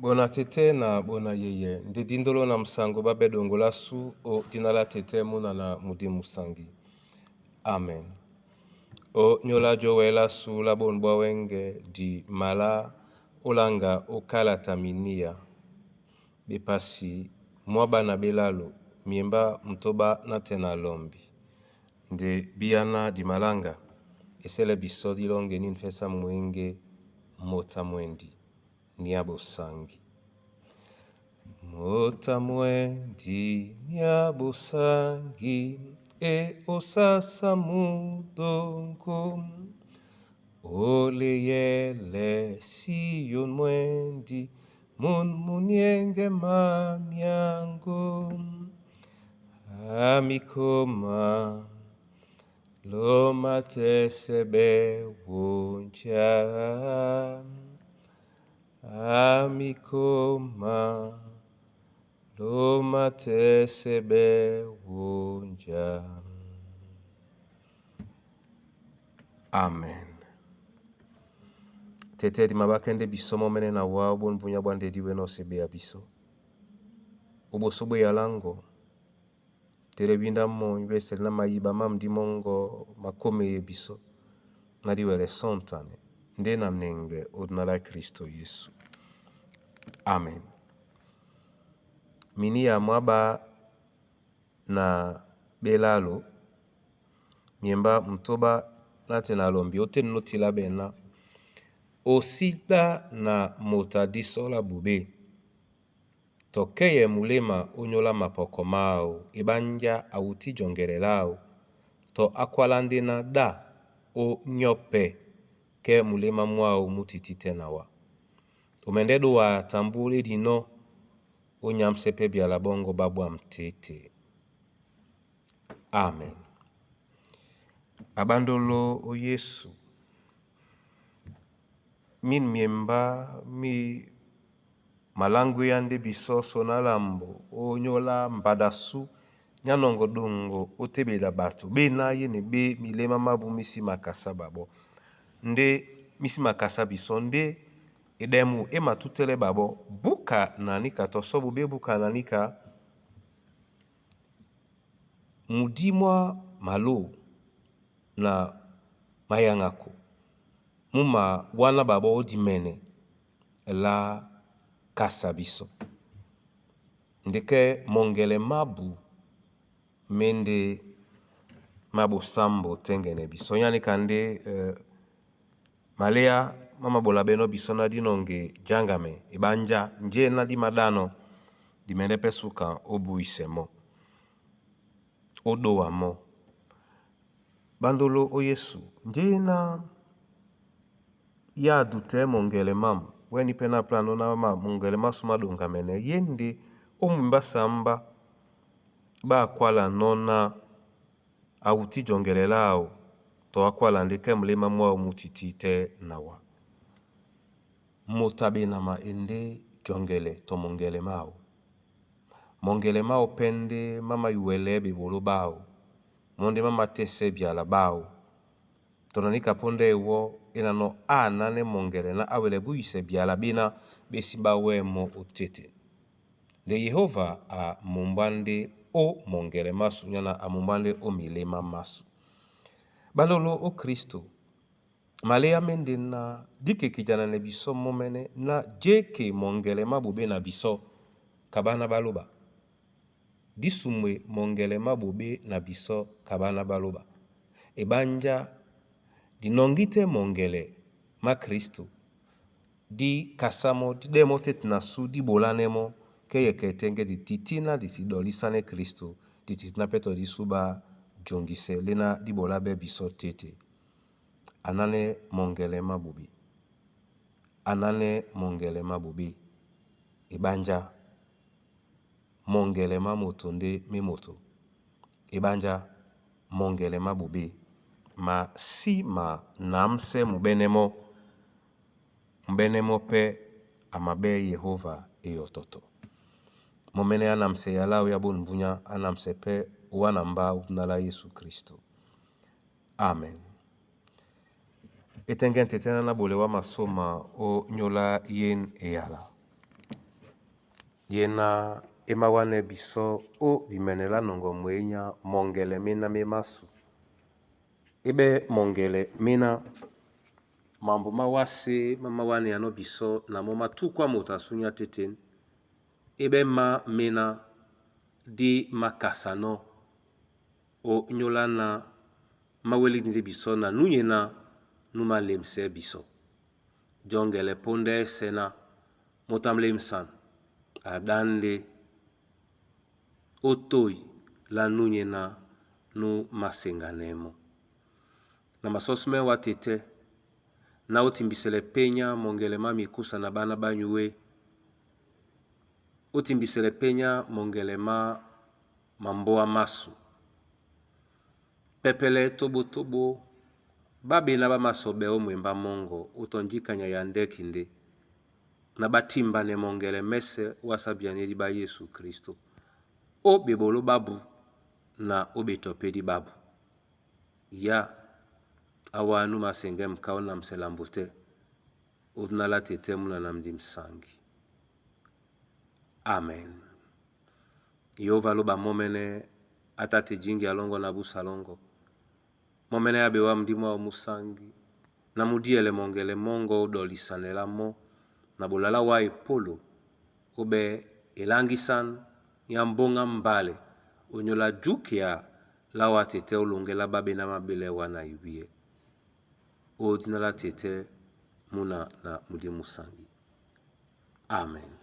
Bona tete na bona yeye ndidindolo na msango babe dongo la su o dinala tete muna na mudi musangi. Amen. O nyola jowe su la bonbwa wenge di mala olanga okala taminia. Bepasi mwaba na belalo miemba mtoba na tena lombi. Nde biana di malanga esele bisodi longe ninfesa mwenge mota mwendi. Niabo sangi. Mota mwendi niabo sangi e osasa mudongo. Ole yele siyon mwendi munienge mamyango. Amikoma loma tesebe wonja. Amikoma loma tesebe wonja. Amen. Tete di mabakende bisomo mene na wa bon bunya bwande diwe no sebe ya biso. Ubo sobo ya lango. Terebinda mo nywe na mayiba mamdi mongo makome ye biso. Na diwele sontane. Nde na mnenge odnala Kristo Yesu. Amen. Mini ya mwaba na belalo miemba mtoba na tena lombi ote notila bena osida na motadiso la bube tokeye mulema onyola mapokomao ibanja auti jongerelao to akwalande na da o nyope ke mulema mwao mutiti wa. Umendedo wa tambule dino onyamsepe biala bongo babu amtete. Amen. Abandolo o Yesu. Min miemba mi malangu yande bisoso na lambo onyola mbadasu nyanongo dongo otebela batu bena yene be milema mabu misi makasa babo. Nde misi makasa bisonde edemu ema tutele babo buka nanika tosobu be buka nanika mudimwa malo na mayangako muma wana babo odimene la kasabiso ndeke mongele mabu mende mabu sambo tengene biso yani kande malea mama bola beno biso na dinonge jangame ibanja nje na di madano di mende pesuka obu isemo odo amo bandolo o Yesu nje na ya dute mongele mam weni pena plano na mongele masuma dongamene yende omumba samba ba kwala nona auti jongelelao to akwala ndeke mlema mwa mutitite nawa motabe na maende jongele to mongele mao pende mama yuelebe bolo bao monde mama tese biala bao tonanika ponde ewo inano nane mongele na awele buise biala bina besiba wemo otete de Yehova a mumbande o mongele masu nyana a mumbande o milema masu balolo o Kristo malea mende na dike kijana ne biso momene na jeke mongele mabube na biso kabana baloba disumwe mongele mabube na biso kabana baloba ebanja dinongite mongele ma Kristo di kasamo di demotet na su di bolanemo keye ketenge di titina di sidolisane Kristo di titina peto di suba jongise lena di bolabe biso tete anane mongele mabubi ibanja mongele mamoto nde mimoto ibanja mongele mabubi ma si ma namse mbenemo pe amabe Yehova eyototo momene anamse yalao ya bonbunya anamse pe wanamba unala Yesu Kristo. Amen. Etengen tetena na bolewa masoma o nyola yen eyala. yena emawane biso o dimenela nongo mwenya mongele mina memasu. Ibe mongele mina mambo mawase mamawane yano biso na moma tukwa motasunya teten. Ibe ma mina di makasano o nyolana maweli nide biso na nunyena numa lemse biso. Jongele ponde sena motam lemsan adande otoi la nunyena nu masenganemo. Na masosme watete na otimbisele penya mongele mami kusa na bana banyuwe. Otimbisele penya mongele mamboa masu. Pepele tobo babi na ba masobe o mwemba mongo utonjika nya yande kinde. Na batimba ne mongele mese wasabianeri ba Yesu Kristo. O bebolo babu na obetopedi babu. Ya awanu masenge mkao na mselambute. Udnala tete muna na mdimsangi. Amen. Yehova loba momene atate jingi alongo na busalongo. Momene abewa mdimu wa musangi. Na mudiele mongele mongo udolisanela mo. Na bulala wa epolo. Obe elangisan yambonga mbale. Onyola jukia lawa tete ulongela babe na mabele wana iwie. Odinala tete muna na mudimu sangi. Amen.